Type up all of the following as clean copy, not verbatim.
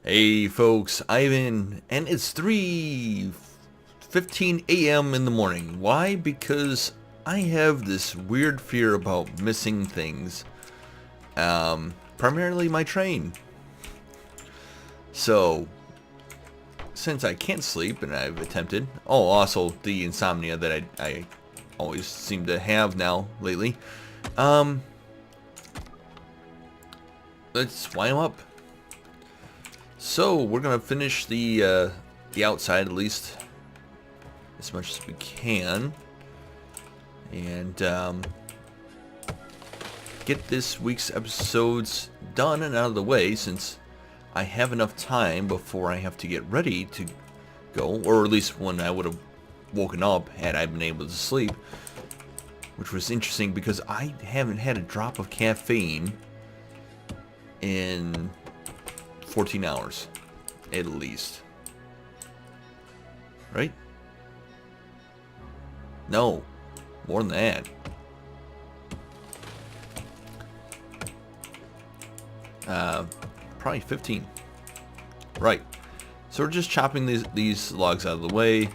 Hey folks, Ivan, and it's 3:15 a.m. in the morning. Why? Because I have this weird fear about missing things. Primarily my train. So, since I can't sleep, and I've attempted, also the insomnia that I always seem to have now lately, let's wind 'em up. So we're gonna finish the outside, at least as much as we can, and get this week's episodes done and out of the way, since I have enough time before I have to get ready to go, or at least when I would have woken up had I been able to sleep, which was interesting because I haven't had a drop of caffeine in 14 hours, at least. Right? No, more than that. Probably 15. Right. So we're just chopping these logs out of the way,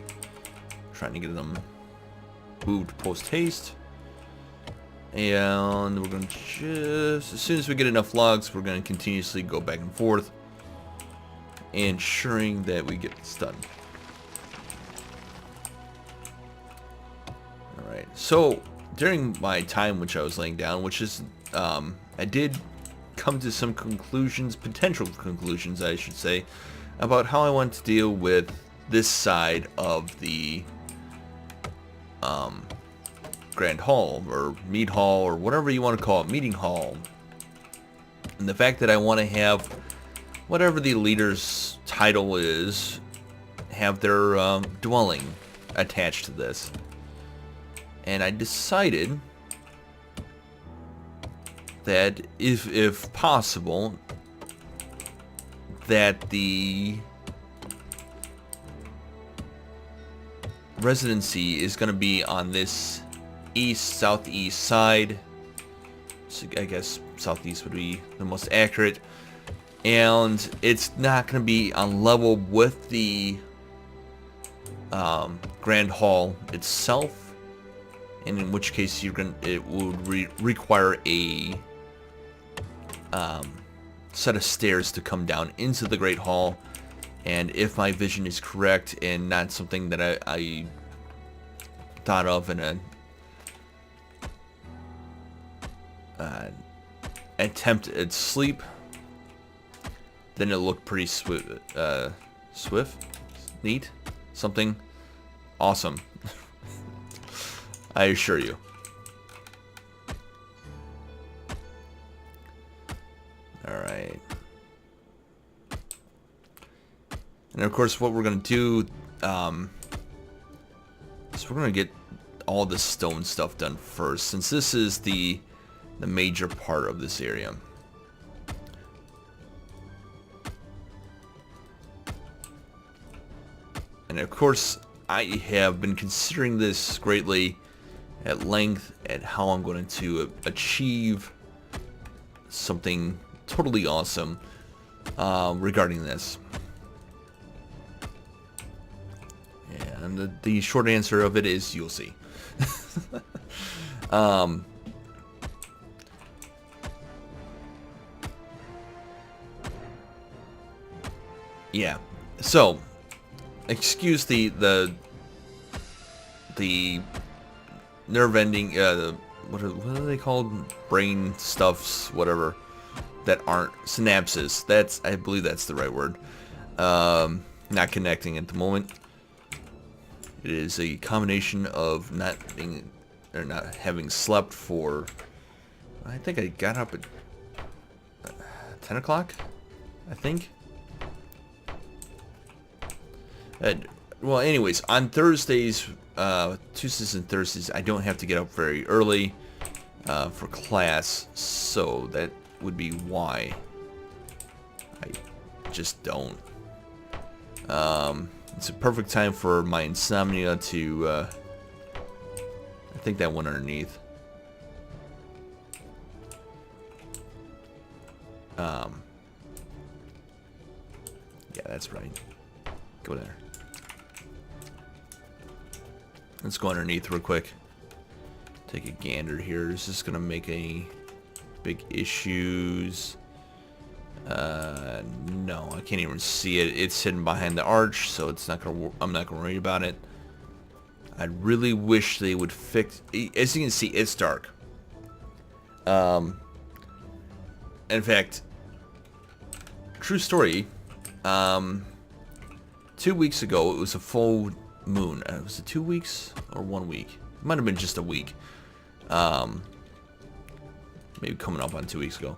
trying to get them moved post haste. And we're going to just, as soon as we get enough logs, we're going to continuously go back and forth, ensuring that we get this done. Alright, so during my time which I was laying down, which is, I did come to some conclusions, potential conclusions I should say, about how I want to deal with this side of the Grand Hall, or Mead Hall, or whatever you want to call it, Meeting Hall. And the fact that I want to have whatever the leader's title is, have their dwelling attached to this. And I decided that if possible, that the residency is going to be on this southeast side. So I guess southeast would be the most accurate. And it's not going to be on level with the Grand Hall itself, and in which case it would require a set of stairs to come down into the Great Hall. And if my vision is correct and not something that I thought of in a attempt at sleep, then it looked pretty swift, neat, something awesome. I assure you. Alright. And of course what we're going to do is we're going to get all the stone stuff done first, since this is the major part of this area. And of course I have been considering this greatly at length at how I'm going to achieve something totally awesome regarding this. And the short answer of it is you'll see. Yeah. So, excuse the nerve ending, what are they called? Brain stuffs, whatever, that aren't synapses. I believe that's the right word. Not connecting at the moment. It is a combination of not having slept for, I think I got up at 10 o'clock, I think. Well, anyways, on Thursdays, Tuesdays and Thursdays, I don't have to get up very early for class, so that would be why I just don't. It's a perfect time for my insomnia to, I think that went underneath. Yeah, that's right. Go there. Let's go underneath real quick. Take a gander here. Is this gonna make any big issues? No, I can't even see it. It's hidden behind the arch, so it's not gonna. I'm not gonna worry about it. I really wish they would fix. As you can see, it's dark. In fact, true story. 2 weeks ago, it was a full moon. Was it 2 weeks or 1 week? It might have been just a week. Maybe coming up on 2 weeks ago.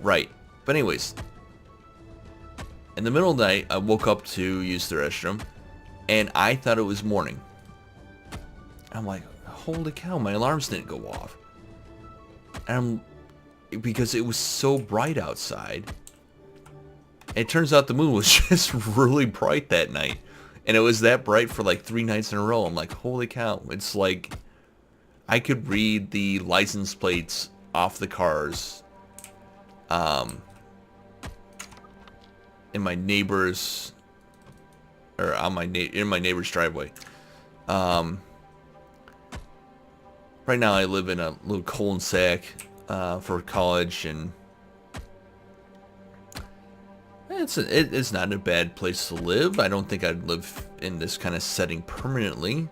Right. But anyways, in the middle of the night, I woke up to use the restroom, and I thought it was morning. I'm like, holy cow, my alarms didn't go off. And because it was so bright outside. It turns out the moon was just really bright that night. And it was that bright for like 3 nights in a row. I'm like, holy cow. It's like I could read the license plates off the cars in my neighbor's, or on in my neighbor's driveway. Right now I live in a little cul-de-sac for college, and it's not a bad place to live. I don't think I'd live in this kind of setting permanently.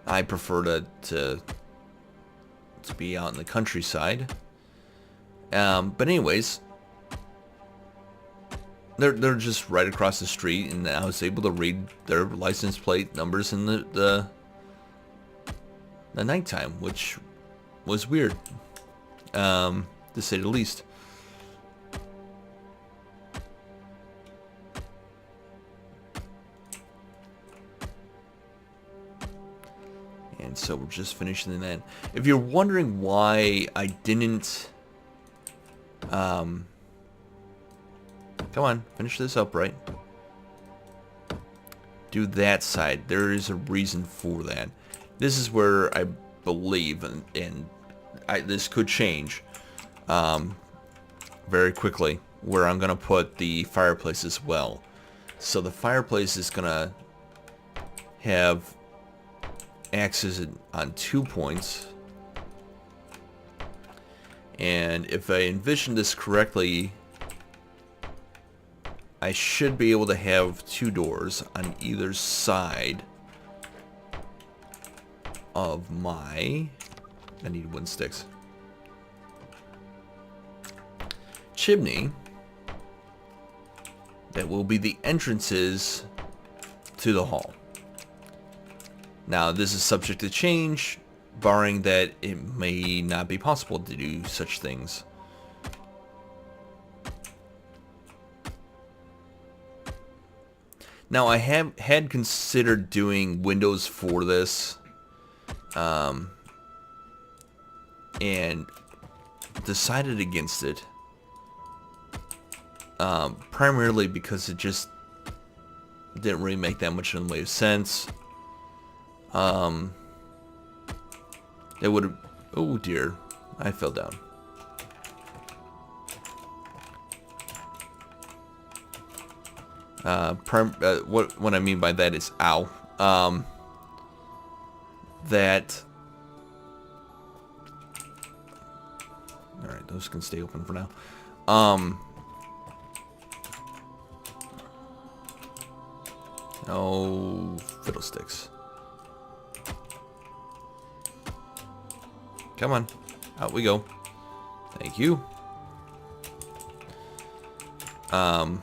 I prefer to be out in the countryside. But anyways, they're just right across the street, and I was able to read their license plate numbers in the nighttime, which was weird, to say the least. And so we're just finishing that. If you're wondering why I didn't, come on, finish this up, right? Do that side. There is a reason for that. This is where I believe, and this could change very quickly, where I'm gonna put the fireplace as well. So the fireplace is gonna have axes on 2 points, and if I envision this correctly, I should be able to have 2 doors on either side of my, I need wooden sticks, chimney that will be the entrances to the hall. Now, this is subject to change, barring that it may not be possible to do such things. Now, I had considered doing windows for this, and decided against it, primarily because it just didn't really make that much in the way of sense. It would have, oh dear, I fell down. What I mean by that is, ow. That, alright, those can stay open for now. Oh, fiddlesticks. Come on, out we go. Thank you. The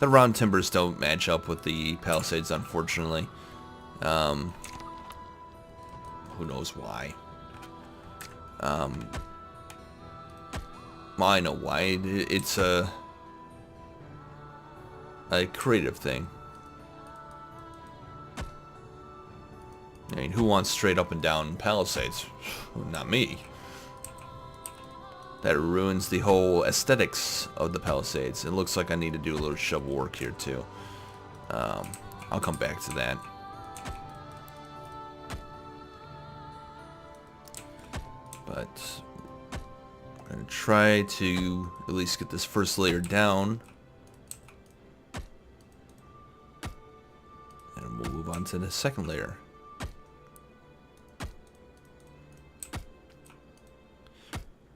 round timbers don't match up with the palisades, unfortunately. Who knows why? Well, I know why. It's a creative thing. I mean, who wants straight up and down palisades? Not me. That ruins the whole aesthetics of the palisades. It looks like I need to do a little shovel work here too. I'll come back to that. But I'm going to try to at least get this first layer down. And we'll move on to the second layer.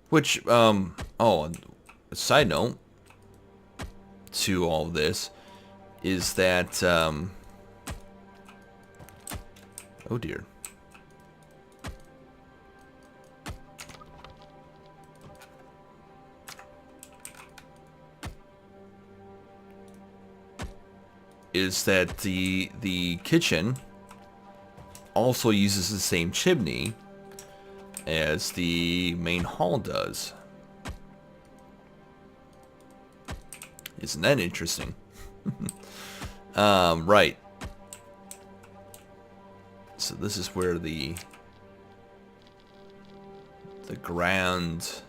Which, oh, a side note to all of this is that, oh dear. Is that the kitchen also uses the same chimney as the main hall does. Isn't that interesting? Right. So this is where the grandness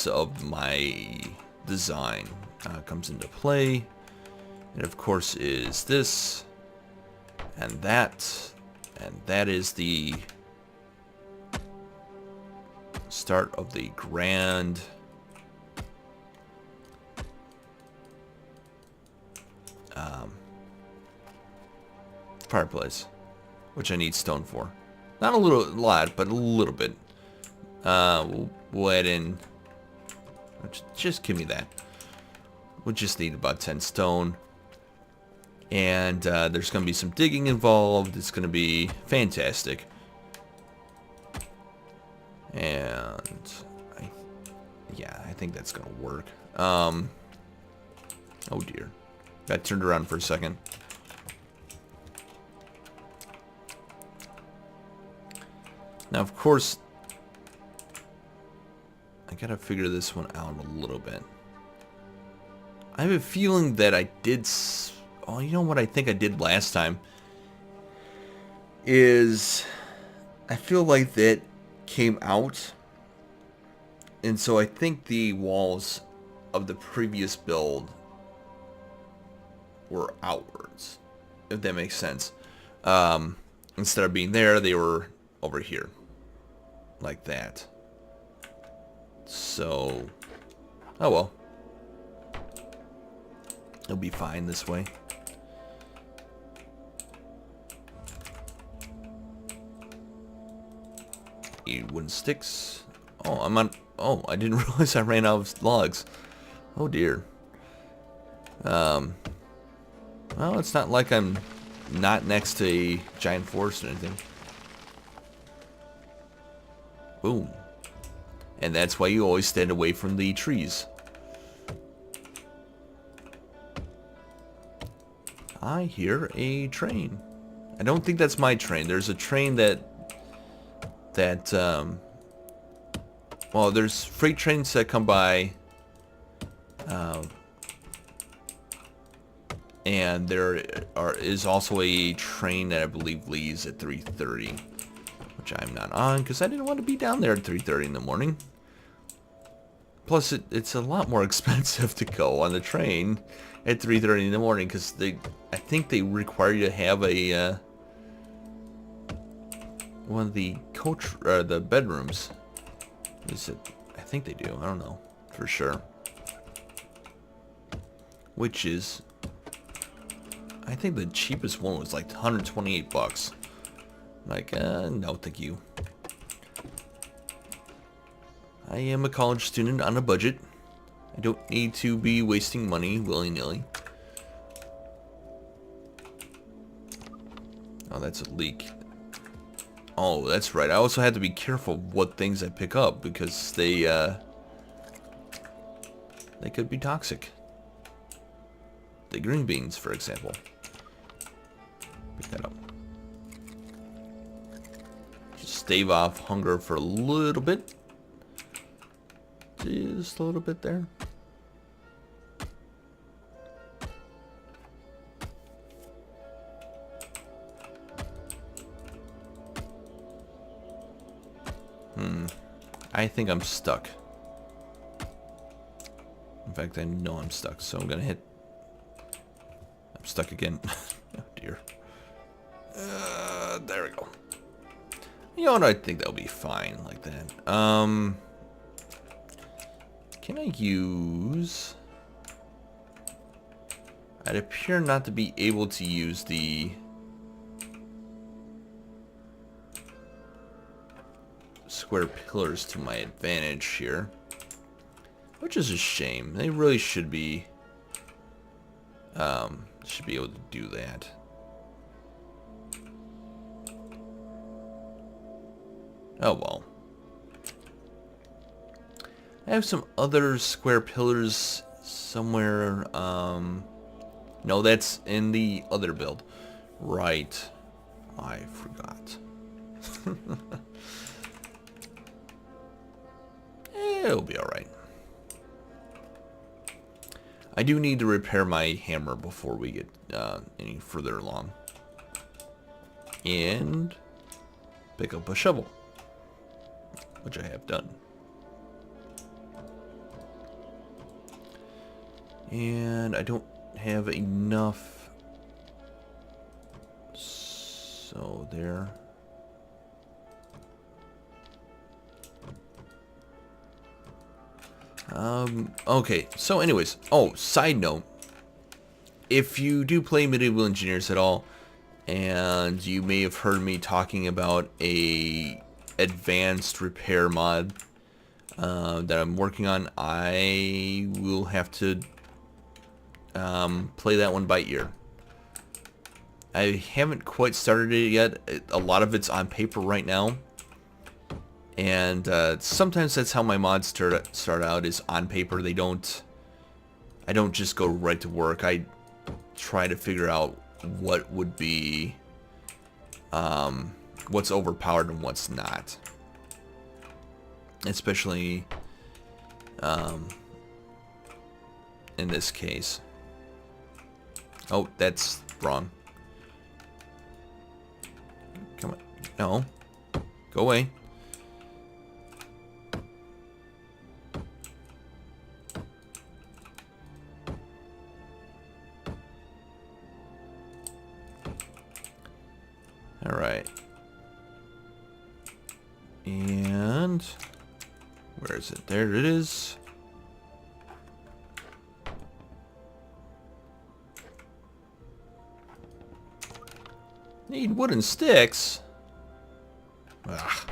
of my design comes into play. And of course is this and that is the start of the grand fireplace, which I need stone for. Not a lot, but a little bit. We'll add in, just give me that. We'll just need about 10 stone. And there's going to be some digging involved. It's going to be fantastic. And I think that's going to work. Oh dear. Got turned around for a second. Now, of course, I got to figure this one out a little bit. I have a feeling that I did... Oh, you know what I think I did last time? Is... I feel like that came out. And so I think the walls of the previous build were outwards. If that makes sense. Instead of being there, they were over here. Like that. So... Oh well. It'll be fine this way. Wooden sticks. Oh, I'm on... Oh, I didn't realize I ran out of logs. Oh dear. Well, it's not like I'm not next to a giant forest or anything. Boom. And that's why you always stand away from the trees. I hear a train. I don't think that's my train. There's a train that well, there's freight trains that come by, and there is also a train that I believe leaves at 3:30, which I'm not on because I didn't want to be down there at 3:30 in the morning. Plus, it's a lot more expensive to go on the train at 3:30 in the morning because I think they require you to have a one of the the bedrooms. Is it? I think they do. I don't know for sure. Which is, I think the cheapest one was like 128 bucks. Like, no, thank you. I am a college student on a budget. I don't need to be wasting money willy-nilly. Oh, that's a leak. Oh, that's right. I also have to be careful what things I pick up because they could be toxic. The green beans, for example. Pick that up. Just stave off hunger for a little bit. Just a little bit there. I think I'm stuck. In fact, I know I'm stuck, so I'm gonna hit... I'm stuck again. Oh dear. There we go. You know what? I think that'll be fine like that. Can I use... I'd appear not to be able to use the... square pillars to my advantage here. Which is a shame. They really should be... able to do that. Oh well. I have some other square pillars somewhere. No, that's in the other build. Right. I forgot. It'll be alright. I do need to repair my hammer before we get any further along. And pick up a shovel, which I have done. And I don't have enough. So there. Okay, so anyways, side note, if you do play Medieval Engineers at all, and you may have heard me talking about a advanced repair mod that I'm working on, I will have to play that one by ear. I haven't quite started it yet. A lot of it's on paper right now. And sometimes that's how my mods start out, is on paper. I don't just go right to work. I try to figure out what would be what's overpowered and what's not. Especially in this case. Oh, that's wrong. Come on. No. Go away. Alright. And where is it? There it is. Need wooden sticks. Ugh.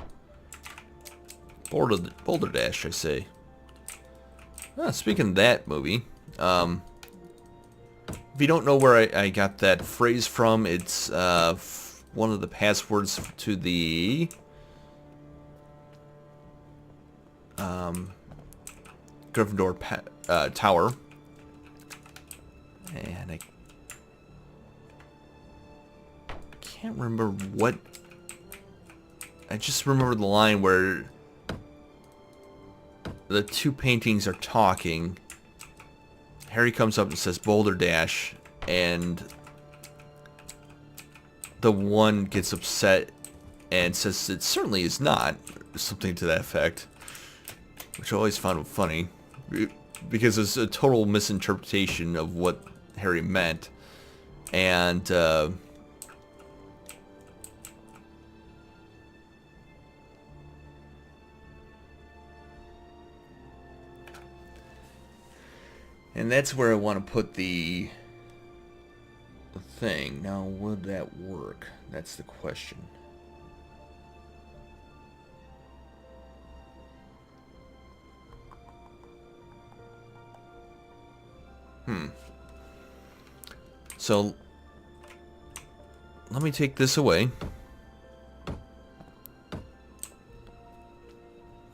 Boulder Dash, I say. Speaking of that movie, if you don't know where I got that phrase from, it's one of the passwords to the Gryffindor tower, and I can't remember what. I just remember the line where the two paintings are talking. Harry comes up and says Boulder Dash, and the one gets upset and says it certainly is not, something to that effect, which I always found funny because it's a total misinterpretation of what Harry meant. And that's where I want to put the thing. Now, would that work? That's the question. So, let me take this away.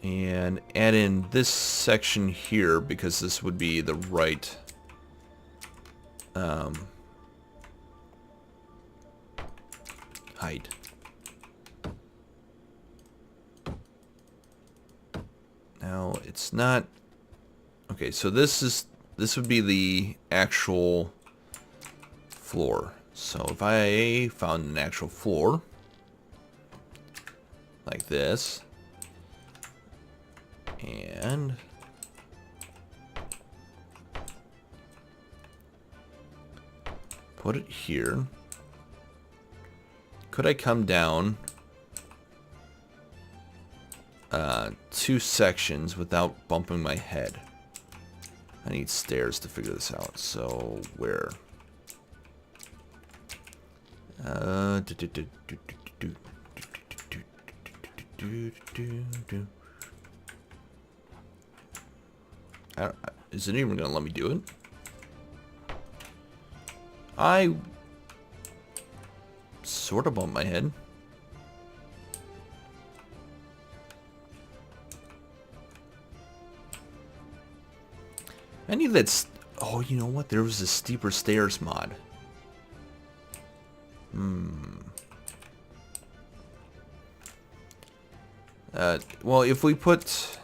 And add in this section here, because this would be the right height. Now it's not okay, so this would be the actual floor. So if I found an actual floor like this, and put it here, could I come down 2 sections without bumping my head. I need stairs to figure this out. So where? Is it even gonna let me do it? I sort of bumped my head. I need that. Oh, you know what? There was a steeper stairs mod. Well, if we put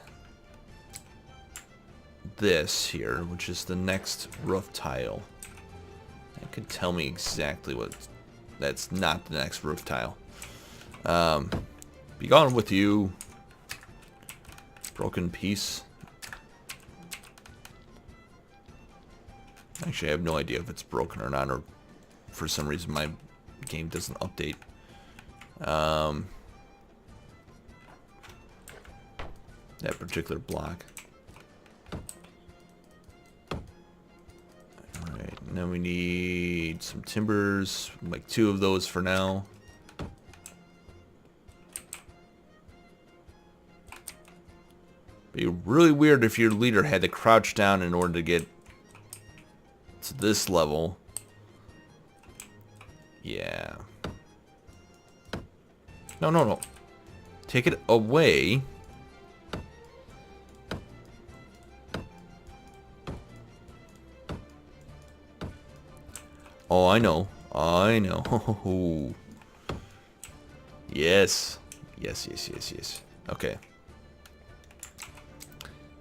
this here, which is the next roof tile, that could tell me exactly what. That's not the next roof tile. Be gone with you, broken piece. Actually, I have no idea if it's broken or not, or for some reason my game doesn't update. That particular block. Alright, and then we need some timbers, like 2 of those for now. Be really weird if your leader had to crouch down in order to get to this level. Yeah. No. Take it away. Oh, I know. Yes. Okay.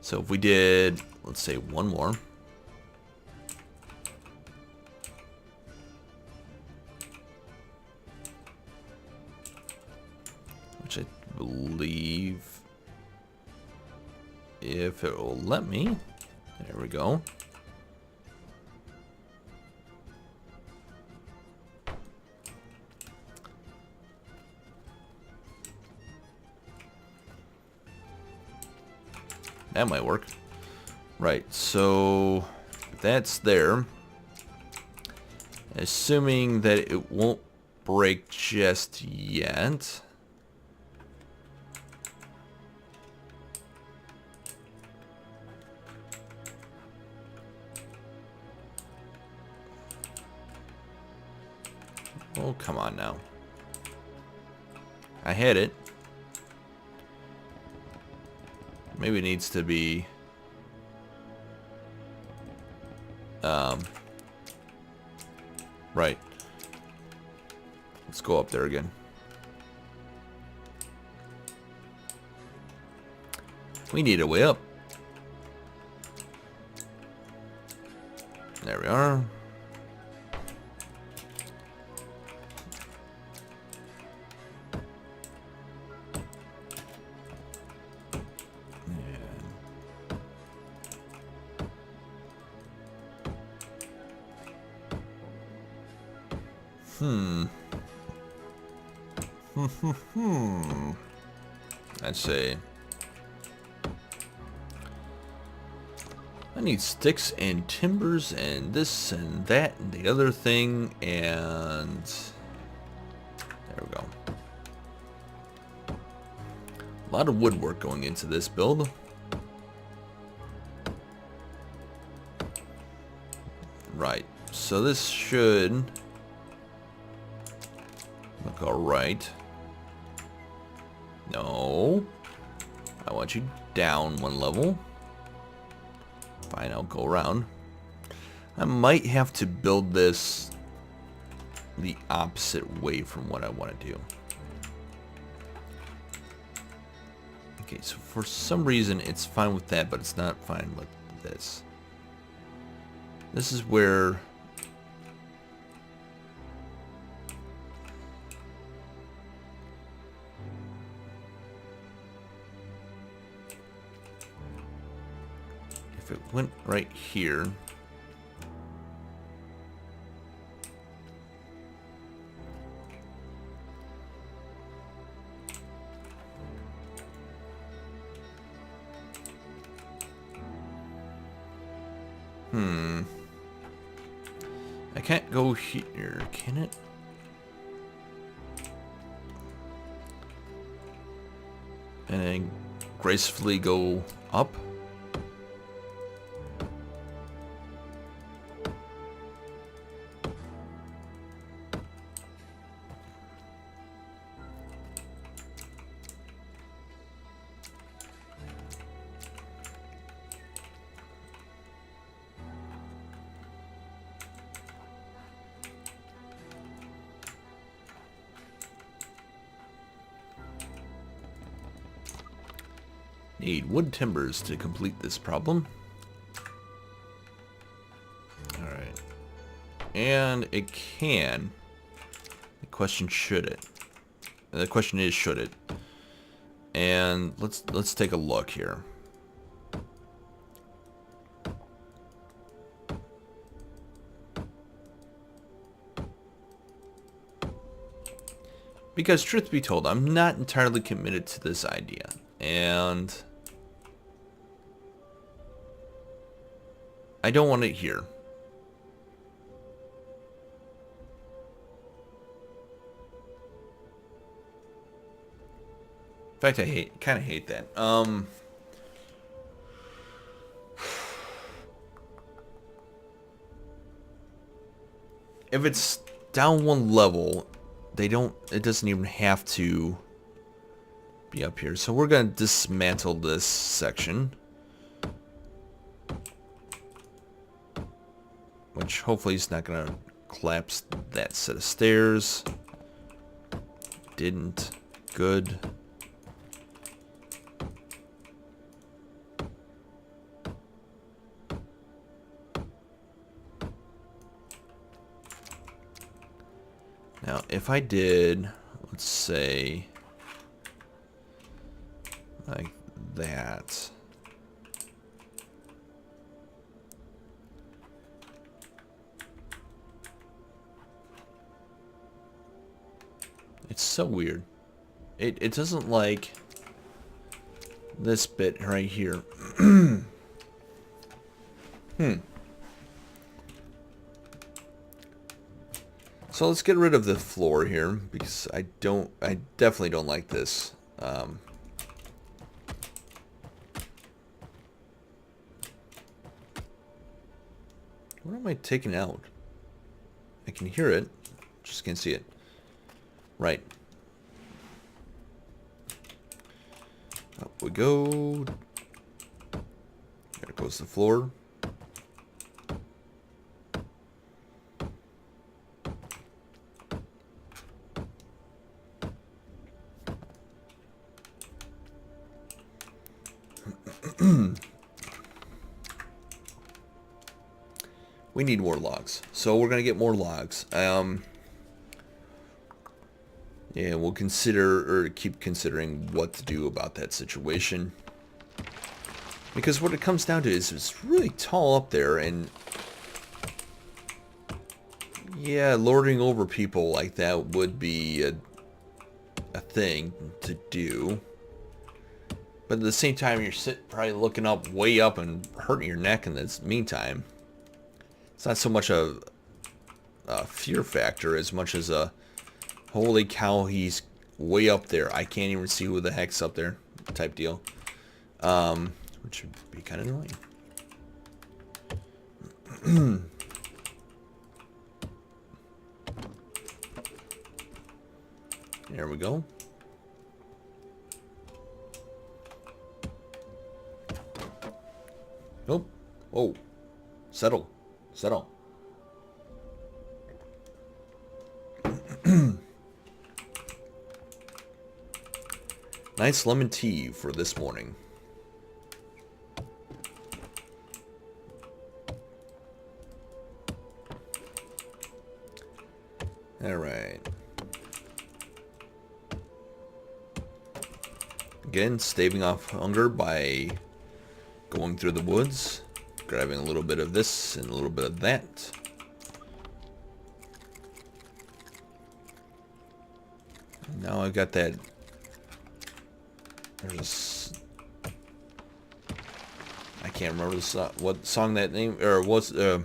So if we did, let's say 1 more. Which I believe, if it will let me. There we go. That might work. Right, so that's there. Assuming that it won't break just yet. Oh, come on now. I hit it. Maybe it needs to be right. Let's go up there again. We need a way up. There we are. Let's see. I need sticks and timbers and this and that and the other thing, and there we go. A lot of woodwork going into this build. Right, so this should look alright. No. I want you down 1 level. Fine, I'll go around. I might have to build this the opposite way from what I want to do. Okay, so for some reason it's fine with that, but it's not fine with this. This is where if it went right here, I can't go here, can it? And then gracefully go up? Need wood timbers to complete this problem. Alright. And it can. The question should it. The question is should it. And let's take a look here. Because truth be told, I'm not entirely committed to this idea. And I don't want it here. In fact, I kind of hate that. If it's down one level, it doesn't even have to be up here. So we're going to dismantle this section. Which hopefully is not going to collapse that set of stairs. Didn't. Good. Now, if I did, let's say, like that. It's so weird. It doesn't like this bit right here. So let's get rid of the floor here because I definitely don't like this. What am I taking out? I can hear it, just can't see it. Right. Up we go. There goes the floor. We need more logs, so we're gonna get more logs. Yeah, we'll consider or keep considering what to do about that situation, because what it comes down to is it's really tall up there, and yeah, lording over people like that would be a thing to do. But at the same time, you're probably looking up, way up, and hurting your neck in this meantime. It's not so much a fear factor as much as a holy cow, he's way up there. I can't even see who the heck's up there type deal. Which would be kind of annoying. There we go. Nope. Oh. Settle. Settle. Nice lemon tea for this morning. All right. Again, staving off hunger by going through the woods, grabbing a little bit of this and a little bit of that. And now I've got that. I can't remember the what song that name or was it?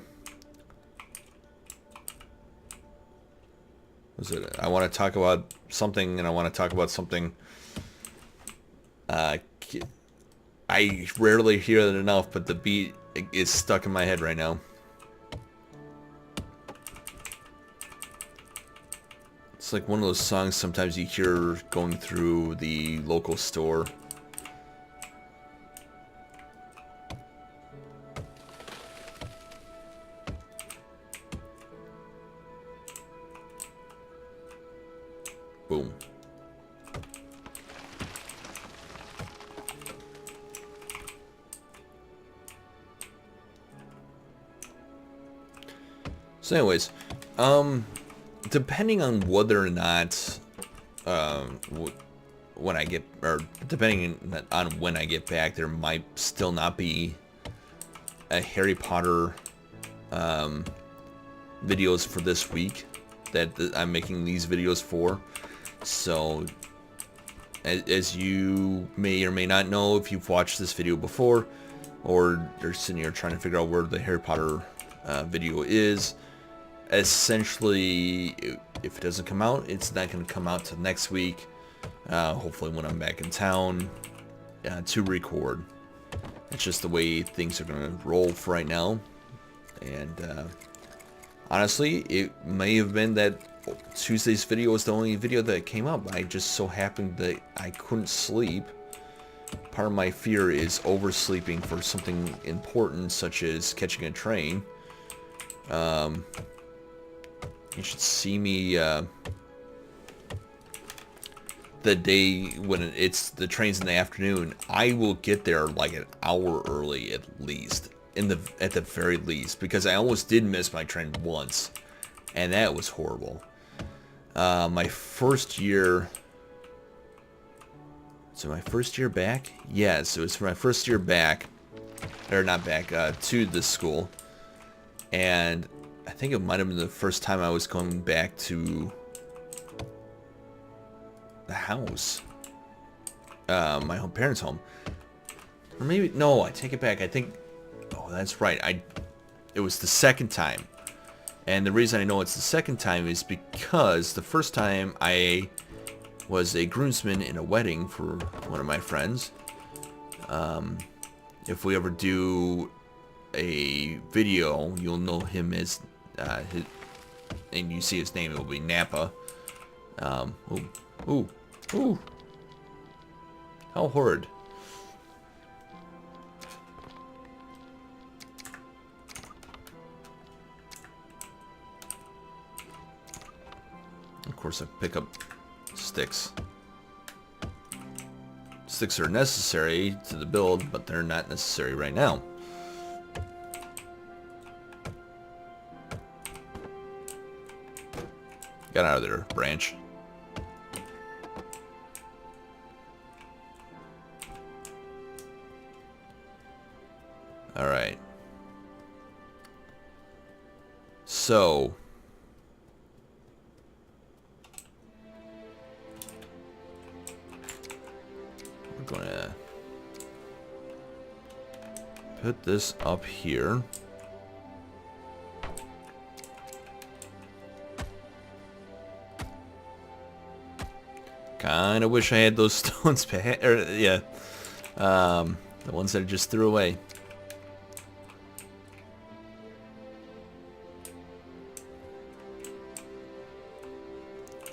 I want to talk about something, and I want to talk about something. I rarely hear that enough, but the beat is stuck in my head right now. It's like one of those songs sometimes you hear going through the local store. Boom. So anyways, depending on whether or not, when I get, or depending on when I get back, there might still not be a Harry Potter, videos for this week that I'm making these videos for. So, as you may or may not know, if you've watched this video before, or you're sitting here trying to figure out where the Harry Potter video is, essentially, if it doesn't come out, it's not going to come out till next week. Hopefully when I'm back in town to record. It's just the way things are going to roll for right now. And honestly, it may have been that Tuesday's video was the only video that came up. I just so happened that I couldn't sleep. Part of my fear is oversleeping for something important, such as catching a train. You should see me the day when it's the train's in the afternoon. I will get there like an hour early at least, at the very least, because I almost did miss my train once, and that was horrible. My first year. So my first year back? Yes, it was for my first year back, or not back, to this school, and I think it might have been the first time I was going back to the house, my parents' home, or maybe no, I take it back. I think, oh, that's right. It was the second time, and the reason I know it's the second time is because the first time I was a groomsman in a wedding for one of my friends. If we ever do a video, you'll know him as and you see his name, it will be Napa. Ooh. How horrid. Of course, I pick up sticks. Sticks are necessary to the build, but they're not necessary right now. Get out of there, branch. Alright. So we're gonna put this up here. Kinda wish I had those stones back, or yeah, the ones that I just threw away.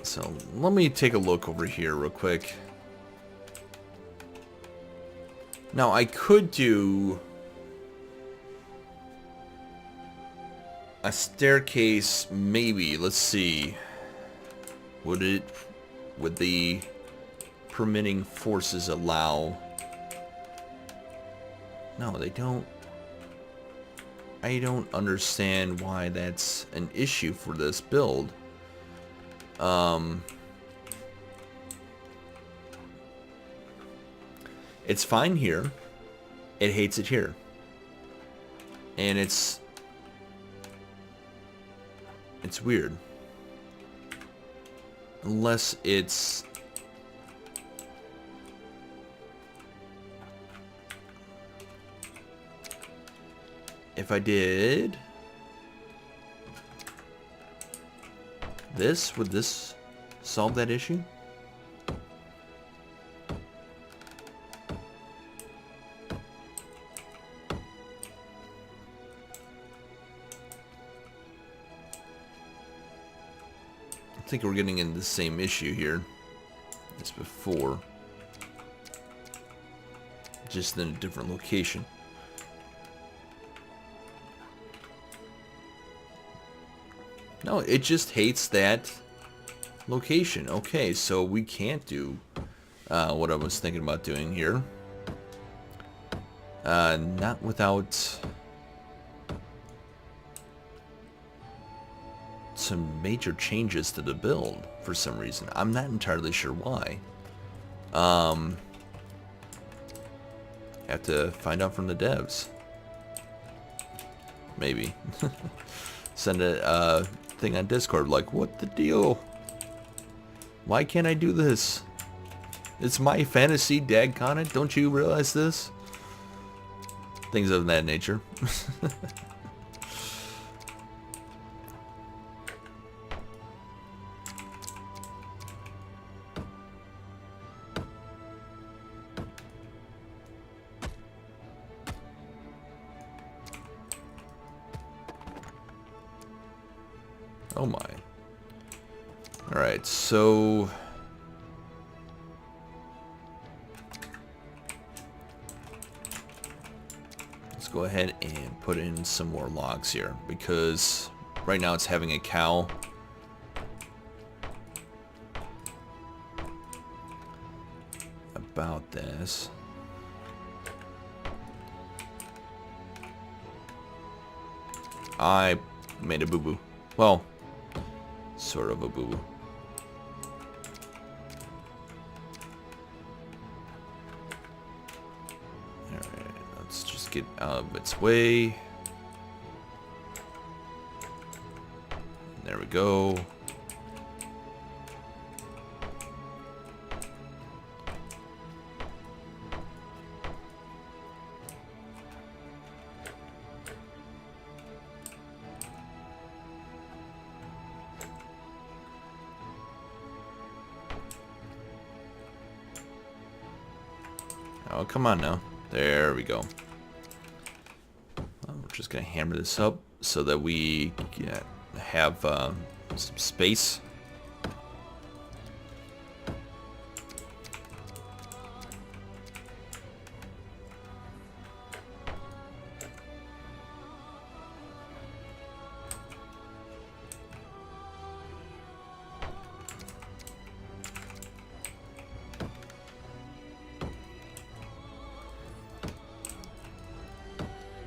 So let me take a look over here real quick. Now I could do a staircase, maybe. Let's see. Would the permitting forces allow? No, they don't. I don't understand why that's an issue for this build. It's fine here. It hates it here. And it's weird. Unless it's if I did this, would this solve that issue? I think we're getting into the same issue here as before, just in a different location. No, it just hates that location. Okay, so we can't do what I was thinking about doing here. Not without some major changes to the build for some reason. I'm not entirely sure why. Have to find out from the devs. Maybe. Send a thing on Discord like, what the deal? Why can't I do this? It's my fantasy, daggone it. Don't you realize this? Things of that nature. Oh my. Alright, so let's go ahead and put in some more logs here, because right now it's having a cow. About this. I made a boo-boo. Well, sort of a boo-boo. Alright, let's just get out of its way. There we go. Oh, come on now. There we go. Well, we're just going to hammer this up so that we have some space.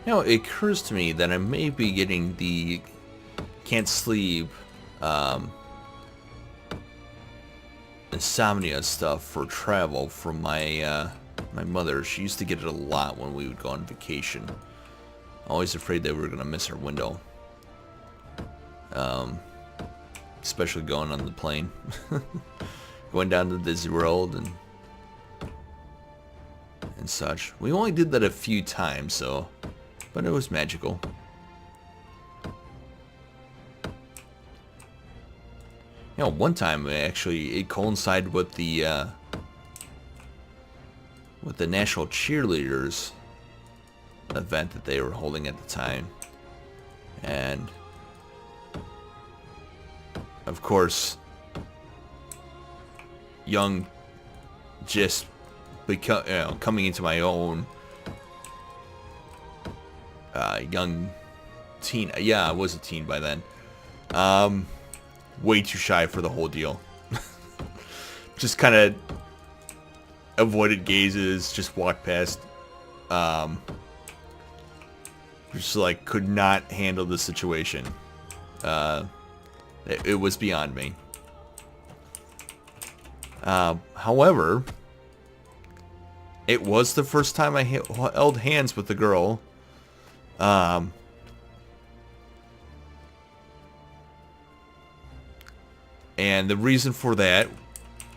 You know, it occurs to me that I may be getting the can't sleep insomnia stuff for travel from my my mother. She used to get it a lot when we would go on vacation. Always afraid that we were gonna miss our window. Especially going on the plane. Going down to Disney World and such. We only did that a few times, so, but it was magical. You know, one time actually it coincided with the National Cheerleaders event that they were holding at the time, and of course, young, just coming into my own young teen. Yeah, I was a teen by then. Way too shy for the whole deal. Just kind of avoided gazes, just walked past. Just like could not handle the situation. It was beyond me. However, it was the first time I held hands with a girl. And the reason for that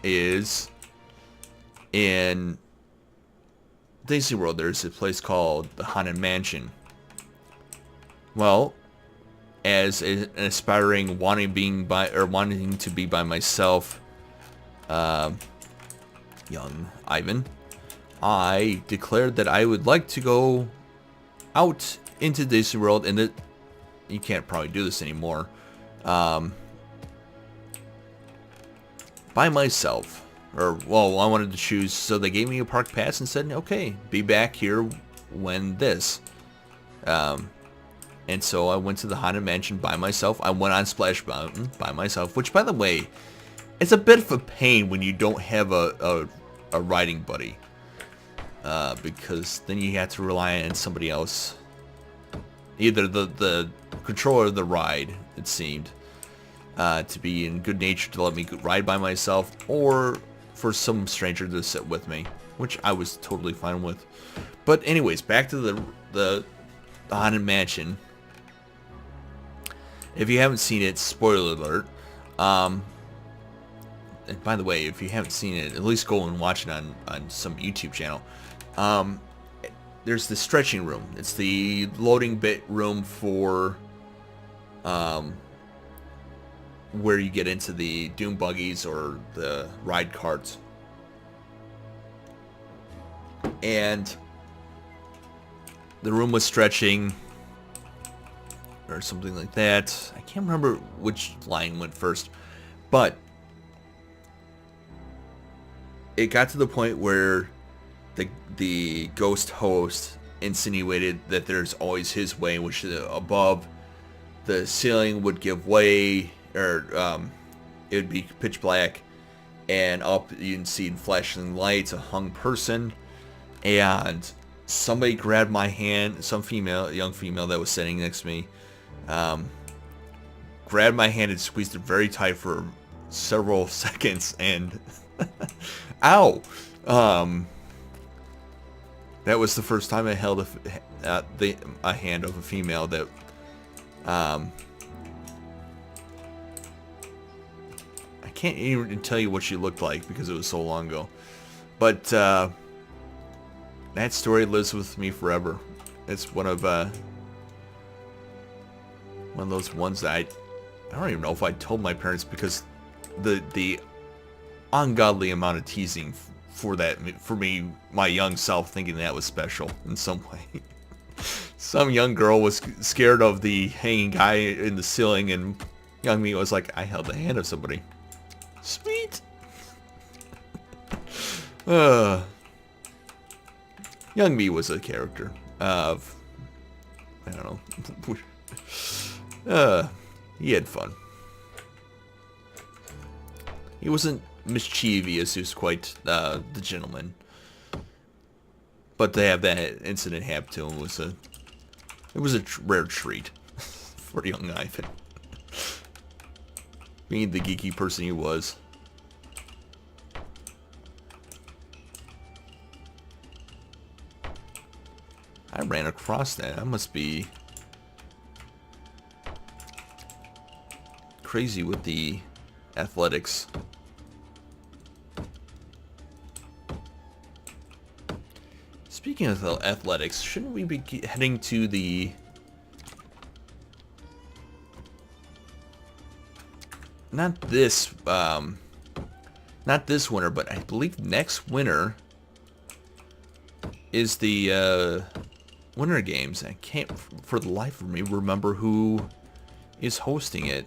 is in Disney World there's a place called the Haunted Mansion. well, as an aspiring wanting to be by myself, young Ivan, I declared that I would like to go out into Disney World, and that you can't probably do this anymore, by myself. Or, well, I wanted to choose, so they gave me a park pass and said, okay, be back here when this. And so I went to the Haunted Mansion by myself. I went on Splash Mountain by myself, which, by the way, it's a bit of a pain when you don't have a riding buddy. Because then you have to rely on somebody else. Either the controller of the ride, it seemed, to be in good nature to let me ride by myself, or for some stranger to sit with me, which I was totally fine with. But anyways, back to the Haunted Mansion. If you haven't seen it, spoiler alert. And by the way, if you haven't seen it, at least go and watch it on some YouTube channel. There's the stretching room. It's the loading bit room for where you get into the Doom buggies or the ride carts. And the room was stretching or something like that. I can't remember which line went first, but it got to the point where the ghost host insinuated that there's always his way, which above the ceiling would give way, or it would be pitch black, and up you can see flashing lights, a hung person, and somebody grabbed my hand, some female, young female that was sitting next to me, grabbed my hand and squeezed it very tight for several seconds, and ow! That was the first time I held a hand of a female that I can't even tell you what she looked like because it was so long ago. But that story lives with me forever. It's one of those ones that I don't even know if I told my parents, because the ungodly amount of teasing for me, my young self, thinking that was special in some way. Some young girl was scared of the hanging guy in the ceiling, and young me was like, I held the hand of somebody. Sweet. Young me was a character of, I don't know. He had fun. He wasn't mischievous, he was quite the gentleman. But to have that incident happen to him was a rare treat for young Ivan. Being the geeky person he was. I ran across that. That must be crazy with the athletics. Speaking of athletics, shouldn't we be heading to the... Not this winter, but I believe next winter is the Winter Games. I can't, for the life of me, remember who is hosting it.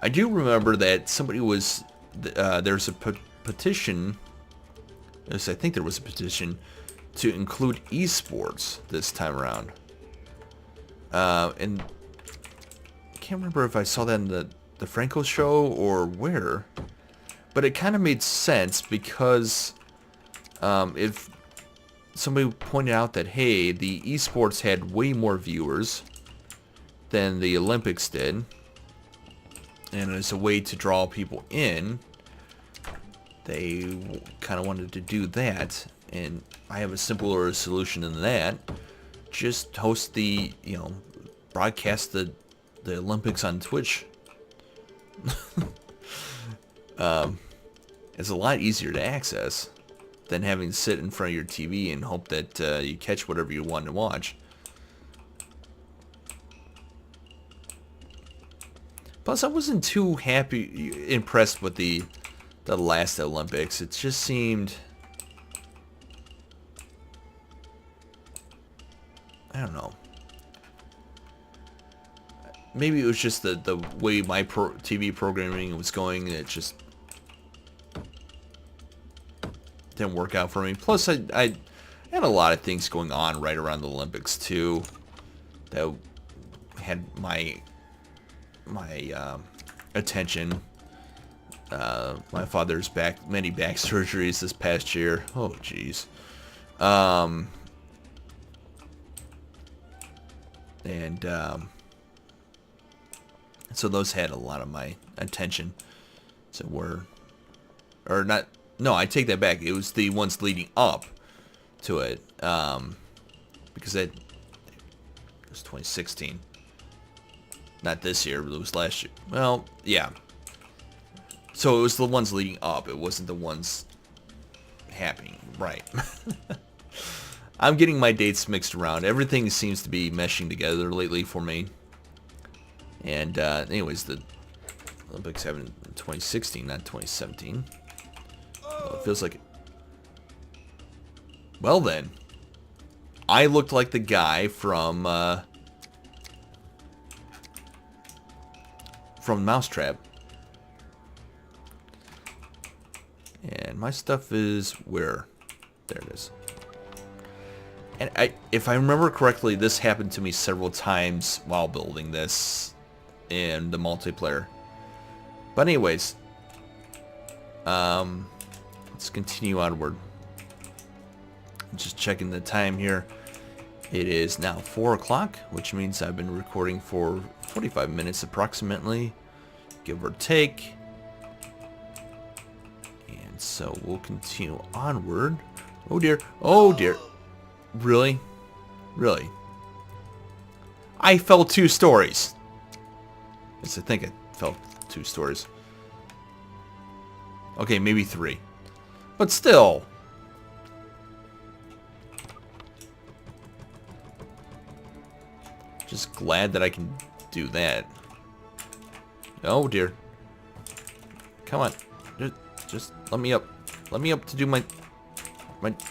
I do remember that somebody was... there's a petition... I think there was a petition to include esports this time around. And I can't remember if I saw that in the Franco show or where, but it kind of made sense because if somebody pointed out that, hey, the esports had way more viewers than the Olympics did, and as a way to draw people in, they kind of wanted to do that. And I have a simpler solution than that. Just host the, broadcast the Olympics on Twitch. It's a lot easier to access than having to sit in front of your TV and hope that you catch whatever you want to watch. Plus, I wasn't too impressed with the last Olympics. It just seemed, I don't know. Maybe it was just the way my TV programming was going. It just didn't work out for me. Plus, I had a lot of things going on right around the Olympics too that had my attention. My father's many back surgeries this past year. Oh, jeez. So those had a lot of my attention. So or not. No, I take that back. It was the ones leading up to it, because it was 2016. Not this year, but it was last year. Well, yeah. So it was the ones leading up. It wasn't the ones happening. Right. I'm getting my dates mixed around. Everything seems to be meshing together lately for me. And anyways, the Olympics happened in 2016, not 2017. Well, it feels like it. Well then, I looked like the guy from Mousetrap. And my stuff is where? There it is. And if I remember correctly, this happened to me several times while building this in the multiplayer. But anyways, let's continue onward. Just checking the time here. It is now 4 o'clock, which means I've been recording for 45 minutes approximately, give or take. And so we'll continue onward. Oh dear. Oh dear. Really? Really? I fell 2 stories. Yes, I think I fell 2 stories. Okay, maybe 3. But still. Just glad that I can do that. Oh dear. Come on. Just let me up. Let me up to do my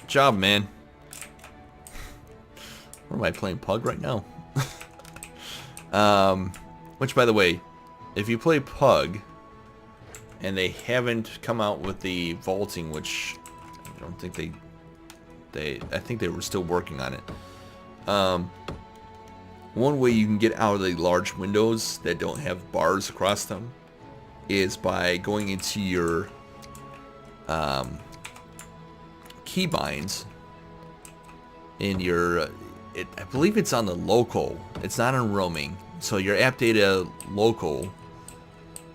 job, man. Or am I playing Pug right now? Which, by the way, if you play Pug and they haven't come out with the vaulting, which I don't think I think they were still working on it. One way you can get out of the large windows that don't have bars across them is by going into your keybinds in your I believe it's on the local. It's not on roaming. So your app data local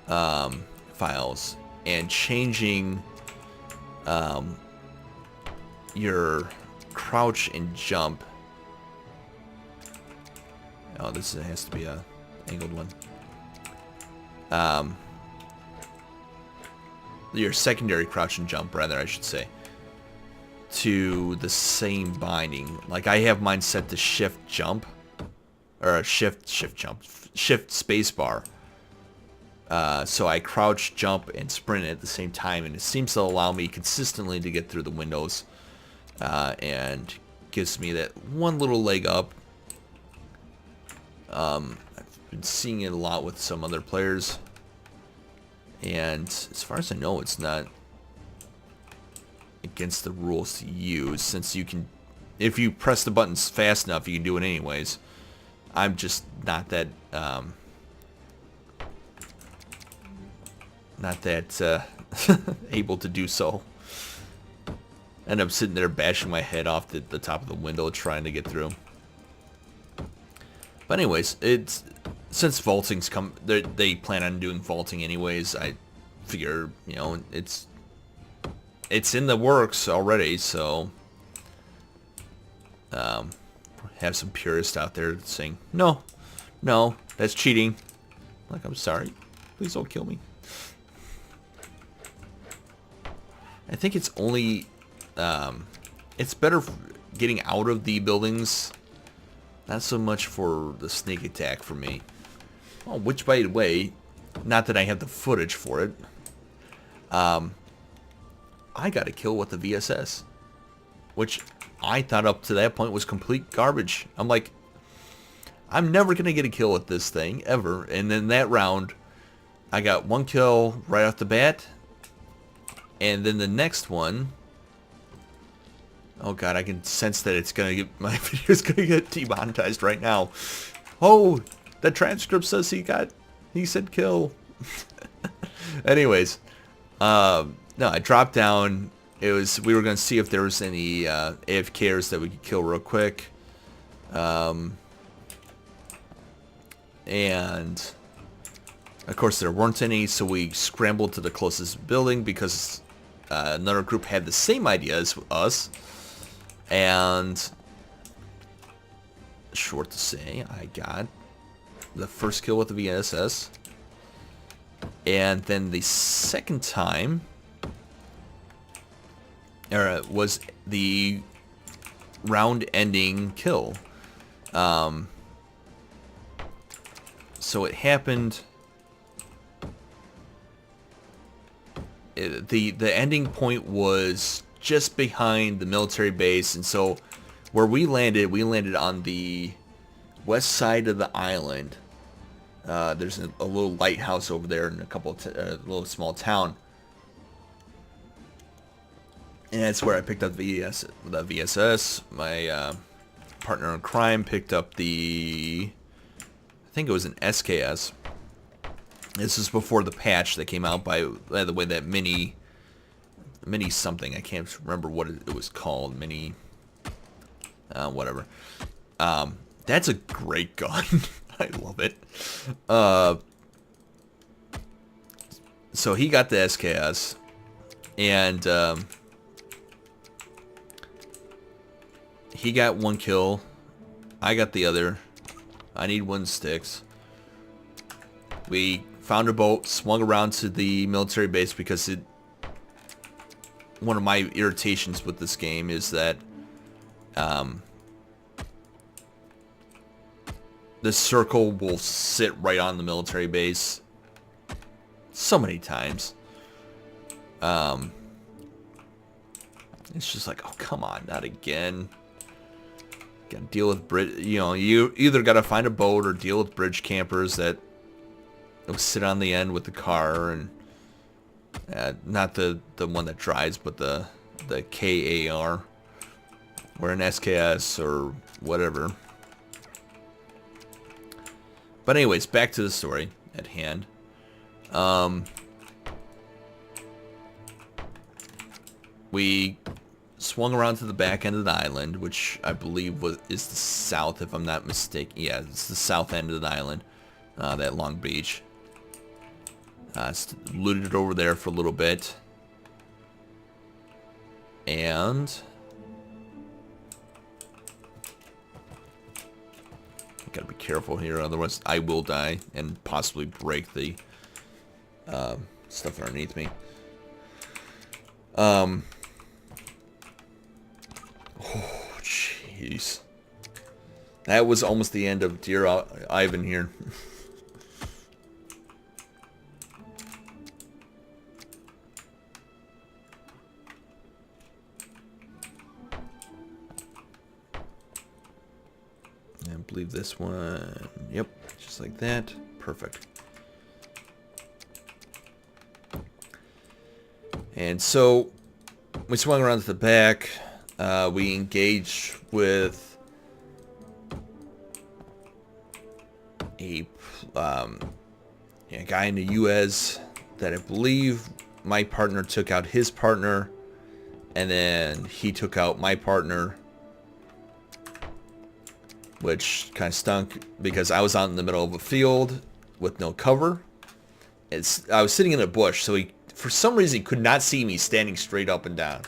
files, and changing your crouch and jump. Oh, this has to be a angled one. Your secondary crouch and jump, rather, I should say, to the same binding. Like, I have mine set to shift jump, or shift spacebar. So I crouch, jump, and sprint at the same time, and it seems to allow me consistently to get through the windows, and gives me that one little leg up. I've been seeing it a lot with some other players, and as far as I know, it's not against the rules to use, since you can, if you press the buttons fast enough, you can do it anyways. I'm just not that able to do so. End up sitting there bashing my head off the top of the window trying to get through. But anyways, it's, since vaulting's come, they plan on doing vaulting anyways. I figure, you know, it's in the works already, so have some purists out there saying, no, that's cheating. Like, I'm sorry, please don't kill me. I think it's only it's better getting out of the buildings, not so much for the sneak attack for me. Oh, which, by the way, Not that I have the footage for it. I got a kill with the VSS, which I thought up to that point was complete garbage. I'm like, I'm never going to get a kill with this thing, ever. And then that round, I got 1 kill right off the bat. And then the next one, oh god, I can sense that it's going to get, my video's going to get demonetized right now. Oh, the transcript says he said kill. Anyways, no, I dropped down. We were going to see if there was any AFKers that we could kill real quick. And of course there weren't any, so we scrambled to the closest building because another group had the same idea as us. And short to say, I got the first kill with the VSS. And then the second time was the round-ending kill. So it happened. The ending point was just behind the military base, and so where we landed on the west side of the island. There's a little lighthouse over there and a couple little small town. And that's where I picked up the VSS. My partner in crime picked up I think it was an SKS. This is before the patch that came out, by the way, that mini something. I can't remember what it was called. Mini, whatever. That's a great gun. I love it. So he got the SKS, and he got 1 kill. I got the other. I need 1 sticks. We found a boat, swung around to the military base because one of my irritations with this game is that the circle will sit right on the military base so many times. It's just like, oh, come on, not again. Gotta deal with you either gotta find a boat or deal with bridge campers that will sit on the end with the car, and not the one that drives, but the KAR or an SKS or whatever. But anyways, back to the story at hand. We swung around to the back end of the island, which I believe is the south, if I'm not mistaken. Yeah, it's the south end of the island, that long beach. Looted it over there for a little bit. And gotta be careful here, otherwise I will die and possibly break the stuff underneath me. Oh, jeez. That was almost the end of Dear Ivan here. I believe this one, yep, just like that. Perfect. And so we swung around to the back. We engaged with a guy in the US that I believe my partner took out his partner, and then he took out my partner, which kind of stunk because I was out in the middle of a field with no cover. I was sitting in a bush, so he, for some reason, could not see me standing straight up and down.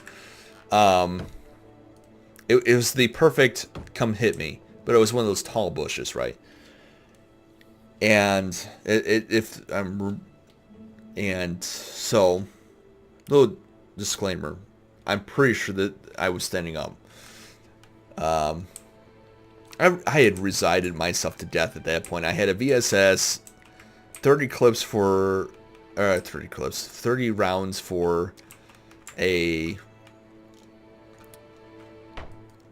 It was the perfect come hit me, but it was one of those tall bushes, right? And so, little disclaimer, I'm pretty sure that I was standing up. I had resided myself to death at that point. I had a VSS. 30 clips for 30 rounds for a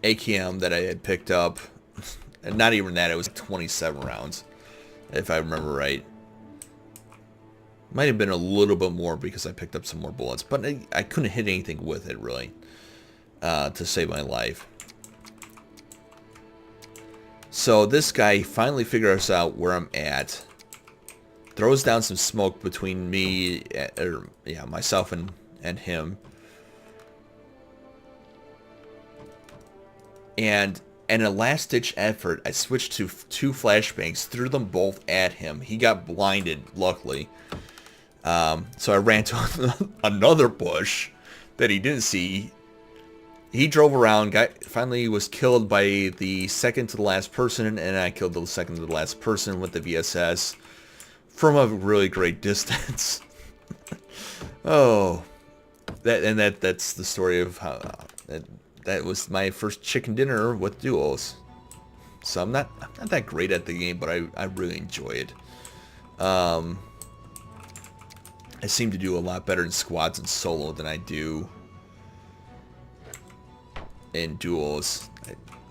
AKM that I had picked up. And not even that, it was 27 rounds, if I remember right. Might have been a little bit more because I picked up some more bullets, but I couldn't hit anything with it, really, to save my life. So this guy finally figures out where I'm at, throws down some smoke between me, myself and him. And in a last-ditch effort, I switched to 2 flashbangs, threw them both at him. He got blinded, luckily. So I ran to another bush that he didn't see. He drove around, finally was killed by the second to the last person, and I killed the second to the last person with the VSS from a really great distance. Oh, that's the story of how that was my first chicken dinner with duos. So I'm not that great at the game, but I really enjoy it. I seem to do a lot better in squads and solo than I do in duos.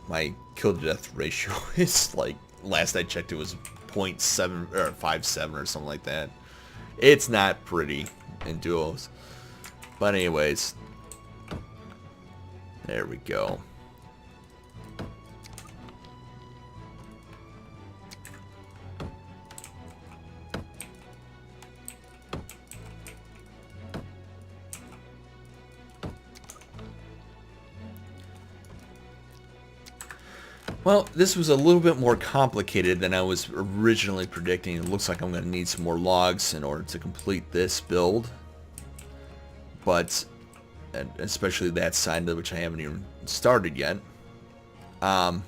My kill to death ratio is like, last I checked, it was 0.7 or 5.7 or something like that. It's not pretty in duos. But anyways, there we go. Well, this was a little bit more complicated than I was originally predicting. It looks like I'm going to need some more logs in order to complete this build. But, especially that side, which I haven't even started yet. But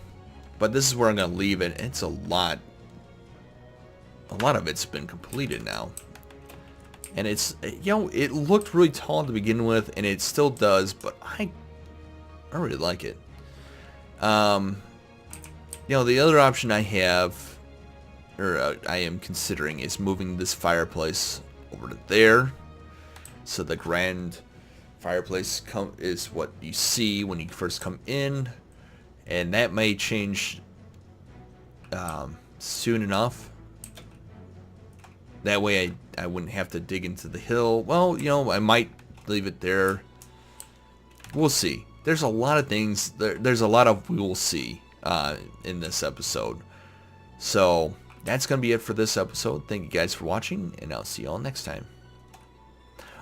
this is where I'm going to leave it. It's a lot of it's been completed now. And it's, it looked really tall to begin with, and it still does, but I really like it. The other option I have, or I am considering, is moving this fireplace over to there. So the grand fireplace is what you see when you first come in. And that may change soon enough. That way I wouldn't have to dig into the hill. Well, I might leave it there. We'll see. There's a lot of things. There's a lot of we will see in this episode. So that's going to be it for this episode. Thank you guys for watching, and I'll see you all next time.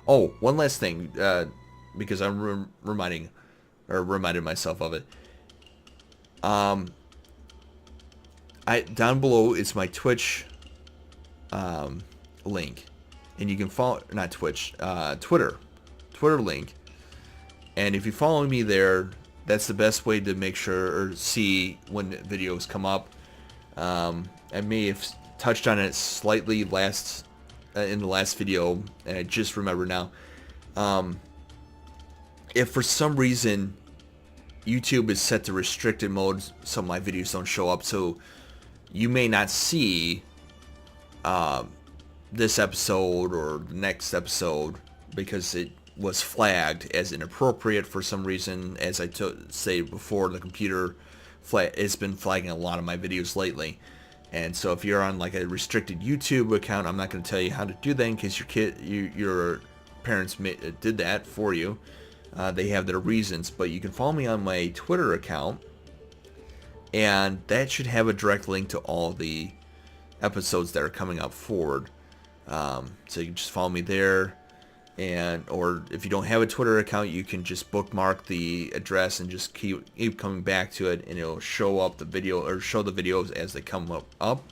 Oh, one last thing, because I'm reminded myself of it. Down below is my Twitch link, and you can follow, not Twitch, Twitter link. And if you follow me there, that's the best way to make sure or see when videos come up. I may have touched on it slightly in the last video, and I just remember now. If for some reason YouTube is set to restricted mode, some of my videos don't show up, so you may not see this episode or the next episode because it was flagged as inappropriate for some reason. As I say before, the computer it's been flagging a lot of my videos lately. And so if you're on like a restricted YouTube account, I'm not going to tell you how to do that in case your parents did that for you. They have their reasons, but you can follow me on my Twitter account, and that should have a direct link to all the episodes that are coming up forward. So you can just follow me there, or if you don't have a Twitter account, you can just bookmark the address and just keep coming back to it, and it'll show up the video or show the videos as they come up.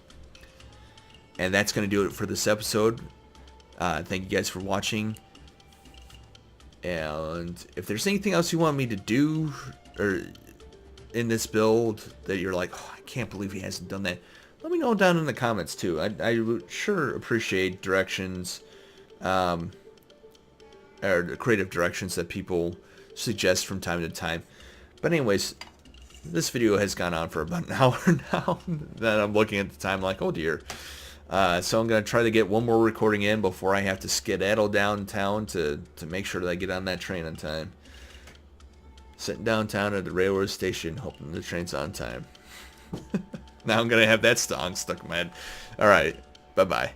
And that's going to do it for this episode. Thank you guys for watching. And if there's anything else you want me to do or in this build that you're like, oh, I can't believe he hasn't done that, let me know down in the comments too. I would sure appreciate directions, or creative directions that people suggest from time to time. But anyways, this video has gone on for about an hour now. That I'm looking at the time like, oh dear. So I'm going to try to get one more recording in before I have to skedaddle downtown to make sure that I get on that train on time. Sitting downtown at the railroad station, hoping the train's on time. Now I'm going to have that song stuck in my head. Alright, bye-bye.